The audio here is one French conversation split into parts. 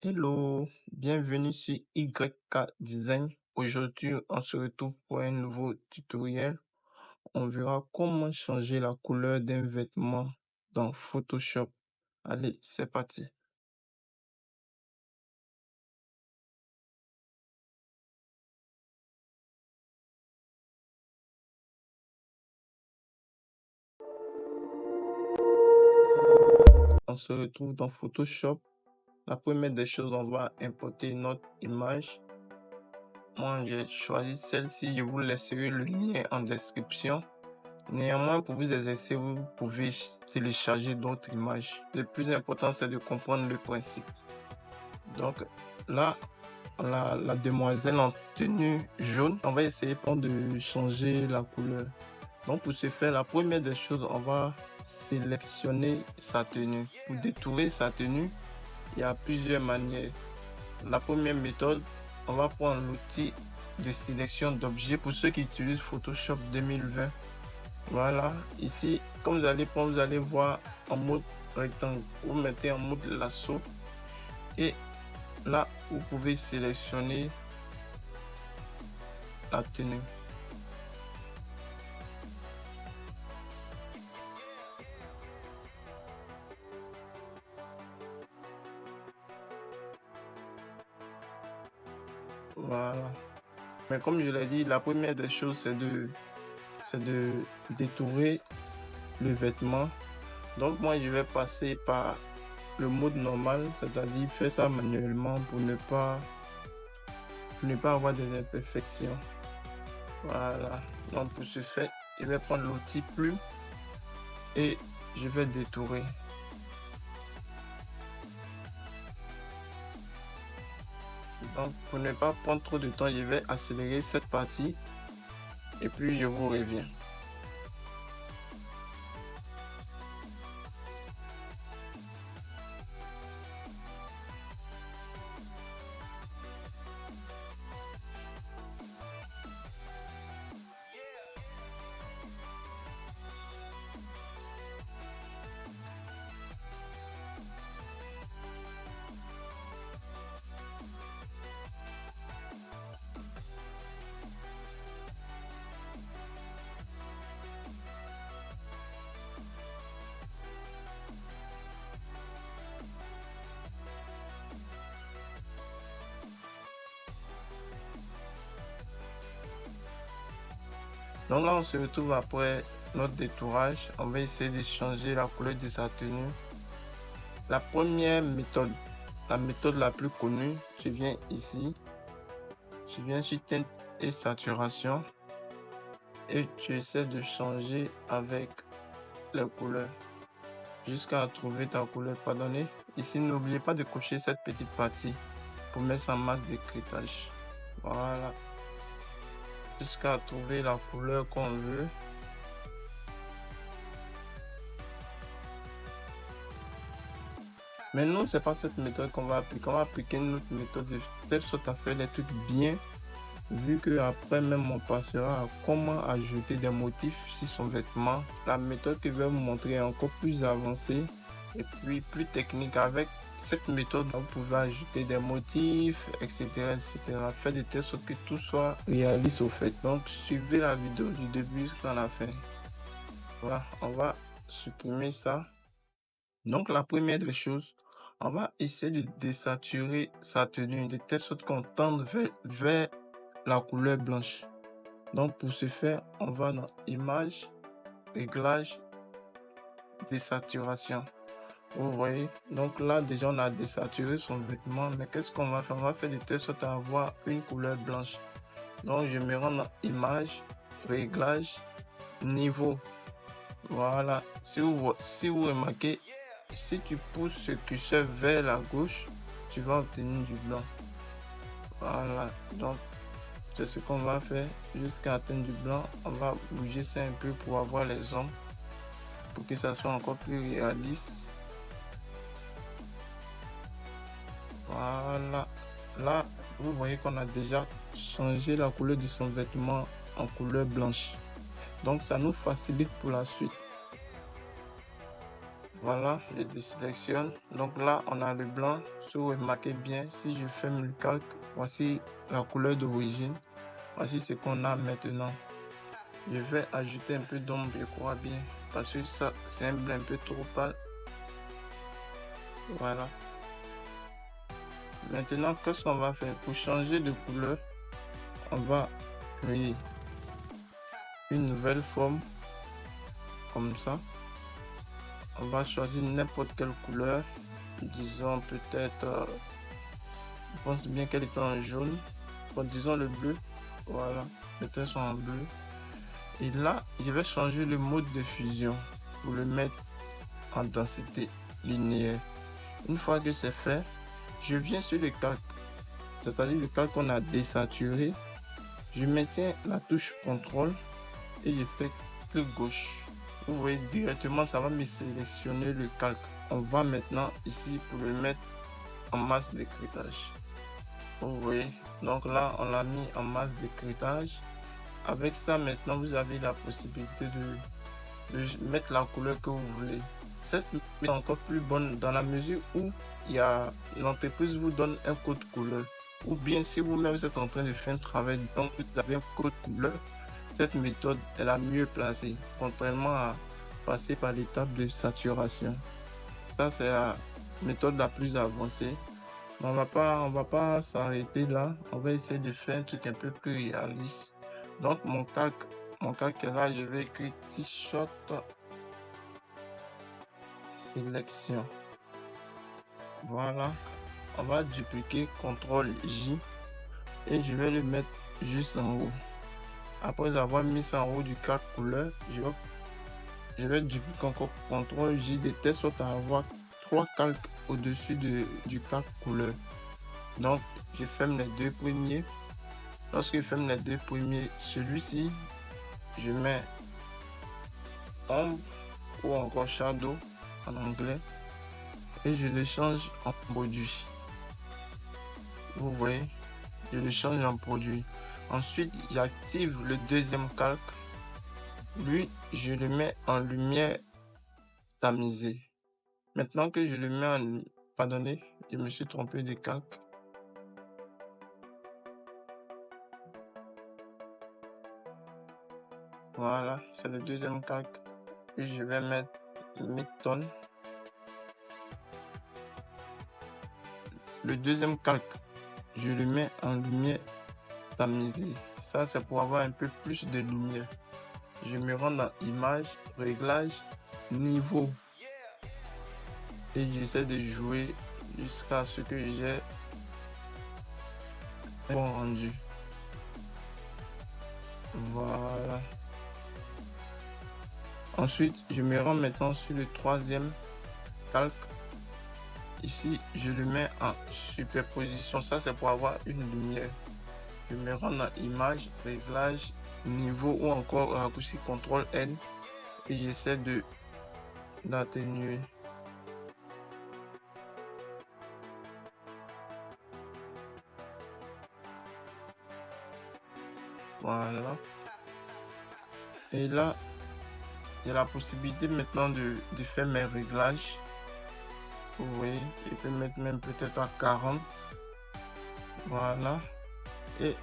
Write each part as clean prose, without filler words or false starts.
Hello, bienvenue sur YK Design. Aujourd'hui, on se retrouve pour un nouveau tutoriel. On verra comment changer la couleur d'un vêtement dans Photoshop. Allez, c'est parti. On se retrouve dans Photoshop. La première des choses, on va importer notre image. Moi, j'ai choisi celle-ci. Je vous laisserai le lien en description. Néanmoins, pour vous exercer, vous pouvez télécharger d'autres images. Le plus important, c'est de comprendre le principe. Donc là, la demoiselle en tenue jaune, on va essayer de changer la couleur. Donc pour ce faire, la première des choses, on va sélectionner sa tenue. Pour détourer sa tenue, il y a plusieurs manières. La première méthode, on va prendre l'outil de sélection d'objets pour ceux qui utilisent Photoshop 2020. Voilà, ici, comme vous allez prendre, vous allez voir en mode rectangle. Vous mettez en mode lasso et là, vous pouvez sélectionner la tenue. Voilà. Mais comme je l'ai dit, la première des choses, c'est de détourer le vêtement. Donc moi, je vais passer par le mode normal, c'est-à-dire faire ça manuellement pour ne pas avoir des imperfections. Voilà. Donc pour ce faire, je vais prendre l'outil plume et je vais détourer. Donc pour ne pas prendre trop de temps, je vais accélérer cette partie et puis je vous reviens. Donc là, on se retrouve après notre détourage. On va essayer de changer la couleur de sa tenue. La première méthode, la méthode la plus connue, je viens ici. Je viens sur teinte et saturation. Et tu essaies de changer avec les couleurs jusqu'à trouver ta couleur. Pardonnez. Ici, n'oubliez pas de cocher cette petite partie pour mettre sa masse d'écrêtage. Voilà. Jusqu'à trouver la couleur qu'on veut. Mais non, c'est pas cette méthode qu'on va appliquer. On va appliquer une autre méthode de telle sorte à faire les trucs bien, vu que après même on passera à comment ajouter des motifs sur son vêtement. La méthode que je vais vous montrer est encore plus avancée et puis plus technique. Avec cette méthode, vous pouvez ajouter des motifs, etc., etc. Faire de telle sorte que tout soit réaliste au fait. Donc suivez la vidéo du début jusqu'à la fin. Voilà, on va supprimer ça. Donc la première des choses, on va essayer de désaturer sa tenue de telle sorte qu'on tende vers la couleur blanche. Donc pour ce faire, on va dans Image, Réglage, Désaturation. Vous voyez, donc là déjà on a désaturé son vêtement, mais qu'est-ce qu'on va faire? On va faire de telle sorte à avoir une couleur blanche. Donc je me rends dans Image, Réglage, Niveau. Voilà, si vous remarquez, si tu pousses ce curseur vers la gauche, tu vas obtenir du blanc. Voilà, donc c'est ce qu'on va faire jusqu'à atteindre du blanc. On va bouger ça un peu pour avoir les ombres, pour que ça soit encore plus réaliste. Voilà, là vous voyez qu'on a déjà changé la couleur de son vêtement en couleur blanche. Donc ça nous facilite pour la suite. Voilà, je désélectionne. Donc là, on a le blanc. Si vous remarquez bien, si je ferme le calque, voici la couleur d'origine. Voici ce qu'on a maintenant. Je vais ajouter un peu d'ombre, je crois bien, parce que ça, c'est un bleu un peu trop pâle. Voilà. Maintenant, qu'est-ce qu'on va faire? Pour changer de couleur, on va créer une nouvelle forme, comme ça. On va choisir n'importe quelle couleur. Disons peut-être, je pense bien qu'elle est en jaune. Bon, disons le bleu. Voilà, les traits sont en bleu. Et là, je vais changer le mode de fusion pour le mettre en densité linéaire. Une fois que c'est fait, je viens sur le calque, c'est-à-dire le calque qu'on a désaturé. Je maintiens la touche contrôle et je fais clic gauche. Vous voyez directement, ça va me sélectionner le calque. On va maintenant ici pour le mettre en masse d'écrêtage. Vous voyez, donc là on l'a mis en masse d'écrêtage. Avec ça maintenant vous avez la possibilité de mettre la couleur que vous voulez. Cette est encore plus bonne dans la mesure où l'entreprise vous donne un code couleur, ou bien si vous-même êtes en train de faire un travail, donc vous avez un code couleur, cette méthode est la mieux placée, contrairement à passer par l'étape de saturation. Ça, c'est la méthode la plus avancée. On va pas s'arrêter là. On va essayer de faire un truc un peu plus réaliste. Donc, mon calque est là. Je vais écrire t-shirt sélection. Voilà. On va dupliquer CTRL J et je vais le mettre juste en haut. Après avoir mis ça en haut du calque couleur, je vais dupliquer encore CTRL J de telle sorte à avoir 3 calques au-dessus du calque couleur. Donc, je ferme les deux premiers. Lorsque je ferme les deux premiers, celui-ci, je mets ombre ou encore shadow en anglais et je le change en produit. Vous voyez, je le change en produit. Ensuite, j'active le deuxième calque. Lui, je le mets en lumière tamisée. Maintenant que je le mets en... Pardonnez, je me suis trompé de calque. Voilà, c'est le deuxième calque. Puis je vais mettre mid-tone. Le deuxième calque, je le mets en lumière tamisée. Ça, c'est pour avoir un peu plus de lumière. Je me rends dans image, réglage, niveau. Et j'essaie de jouer jusqu'à ce que j'ai un bon rendu. Voilà. Ensuite, je me rends maintenant sur le troisième calque. Ici, je le mets en superposition. Ça, c'est pour avoir une lumière. Je me rends dans image, réglage, niveau ou encore raccourci CTRL N et j'essaie de l'atténuer. Voilà. Et là, il y a la possibilité maintenant de faire mes réglages. Vous voyez, je peux mettre même peut-être à 40. Voilà. Et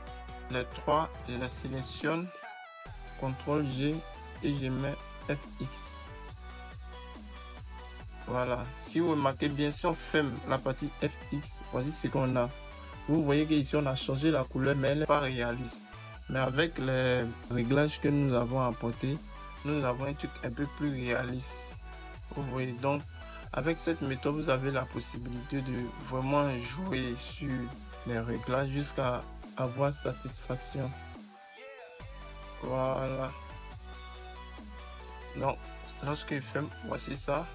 les trois, je les sélectionne. CTRL G et je mets FX. Voilà. Si vous remarquez bien, si on ferme la partie FX, voici ce qu'on a. Vous voyez qu'ici, on a changé la couleur, mais elle n'est pas réaliste. Mais avec les réglages que nous avons apportés, nous avons un truc un peu plus réaliste. Vous voyez, donc, avec cette méthode, vous avez la possibilité de vraiment jouer sur les réglages jusqu'à avoir satisfaction. Voilà. Donc, lorsque je ferme, voici ça.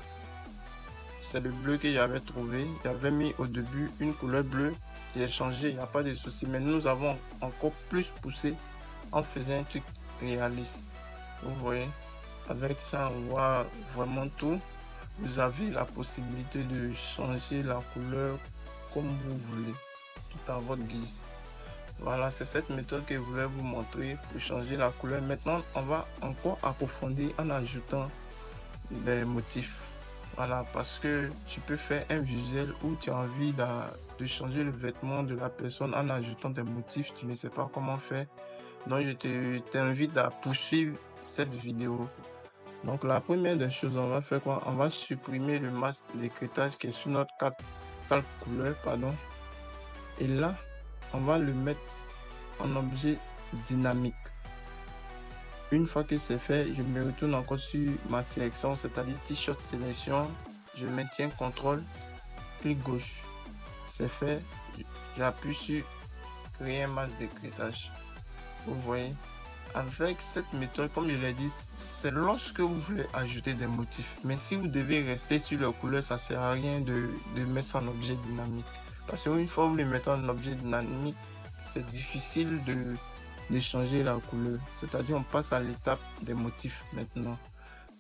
C'est le bleu que j'avais trouvé. J'avais mis au début une couleur bleue. J'ai changé, il n'y a pas de souci. Mais nous avons encore plus poussé en faisant un truc réaliste. Vous voyez, avec ça, on voit vraiment tout. Vous avez la possibilité de changer la couleur comme vous voulez, tout à votre guise. Voilà, c'est cette méthode que je voulais vous montrer pour changer la couleur. Maintenant, on va encore approfondir en ajoutant des motifs. Voilà, parce que tu peux faire un visuel où tu as envie de changer le vêtement de la personne en ajoutant des motifs, tu ne sais pas comment faire. Donc, t'invite à poursuivre cette vidéo. Donc, la première des choses, on va faire quoi? On va supprimer le masque d'écritage qui est sur notre calque couleur, pardon. Et là, on va le mettre en objet dynamique. Une fois que c'est fait, je me retourne encore sur ma sélection, c'est-à-dire t-shirt sélection. Je maintiens CTRL, clic gauche. C'est fait. J'appuie sur créer un masque d'écritage. Vous voyez, avec cette méthode, comme je l'ai dit, c'est lorsque vous voulez ajouter des motifs. Mais si vous devez rester sur la couleur, ça ne sert à rien de mettre ça en objet dynamique. Parce qu'une fois que vous le mettez en objet dynamique, c'est difficile de changer la couleur. C'est-à-dire, on passe à l'étape des motifs maintenant.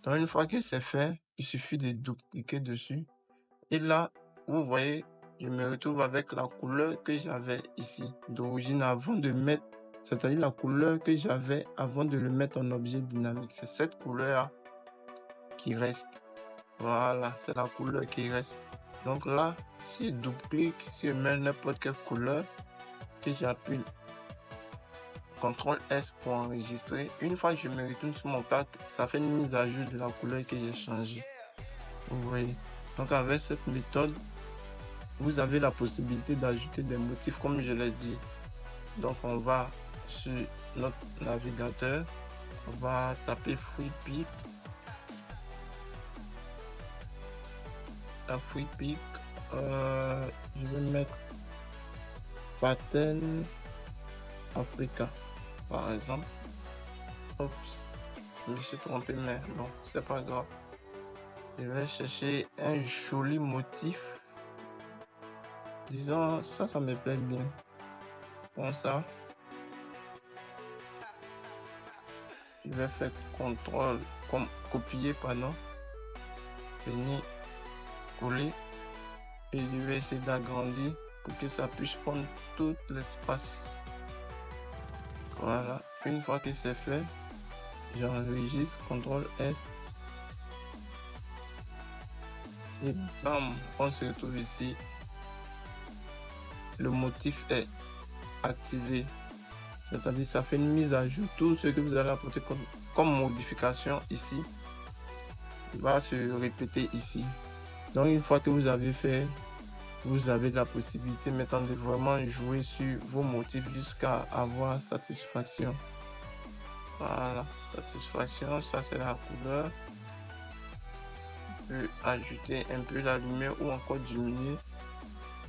Donc, une fois que c'est fait, il suffit de dupliquer dessus. Et là, vous voyez, je me retrouve avec la couleur que j'avais ici, d'origine avant de mettre, c'est-à-dire la couleur que j'avais avant de le mettre en objet dynamique. C'est cette couleur qui reste. Voilà, c'est la couleur qui reste. Donc là, si je duplique, si je mets n'importe quelle couleur, que j'appuie CTRL S pour enregistrer, une fois que je me retourne sur mon calque, ça fait une mise à jour de la couleur que j'ai changée. Vous voyez. Donc avec cette méthode, vous avez la possibilité d'ajouter des motifs comme je l'ai dit. Donc on va sur notre navigateur, on va taper FreePic. À FreePic, je vais mettre Pattern Africa par exemple. Oups, je me suis trompé, mais bon, c'est pas grave. Je vais chercher un joli motif. Disons, ça me plaît bien. Comme ça. Je vais faire CTRL, comme copier, pardon. Venir coller. Et je vais essayer d'agrandir pour que ça puisse prendre tout l'espace. Voilà. Une fois que c'est fait, j'enregistre, CTRL S. Et bam, on se retrouve ici. Le motif est activé. C'est-à-dire ça fait une mise à jour. Tout ce que vous allez apporter comme modification ici va se répéter ici. Donc une fois que vous avez fait, vous avez la possibilité maintenant de vraiment jouer sur vos motifs jusqu'à avoir satisfaction. Voilà, satisfaction, ça c'est la couleur. On peut ajouter un peu la lumière ou encore diminuer.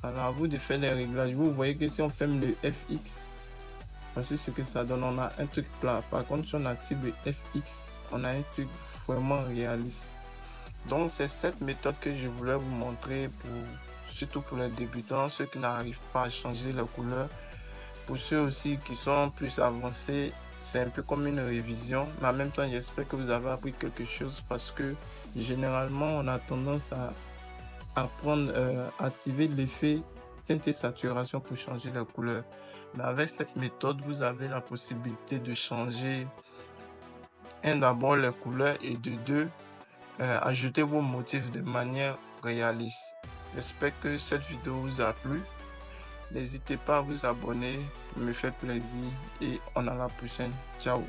Alors à vous de faire les réglages. Vous voyez que si on ferme le FX, voici ce que ça donne. On a un truc plat. Par contre, si on active le FX, on a un truc vraiment réaliste. Donc c'est cette méthode que je voulais vous montrer, surtout pour les débutants, ceux qui n'arrivent pas à changer la couleur. Pour ceux aussi qui sont plus avancés, c'est un peu comme une révision, mais en même temps j'espère que vous avez appris quelque chose, parce que généralement on a tendance à activer l'effet teinte et saturation pour changer la couleur. Mais avec cette méthode, vous avez la possibilité de changer d'abord les couleurs et de deux, ajouter vos motifs de manière réaliste. J'espère que cette vidéo vous a plu. N'hésitez pas à vous abonner, pour me faire plaisir, et on à la prochaine. Ciao.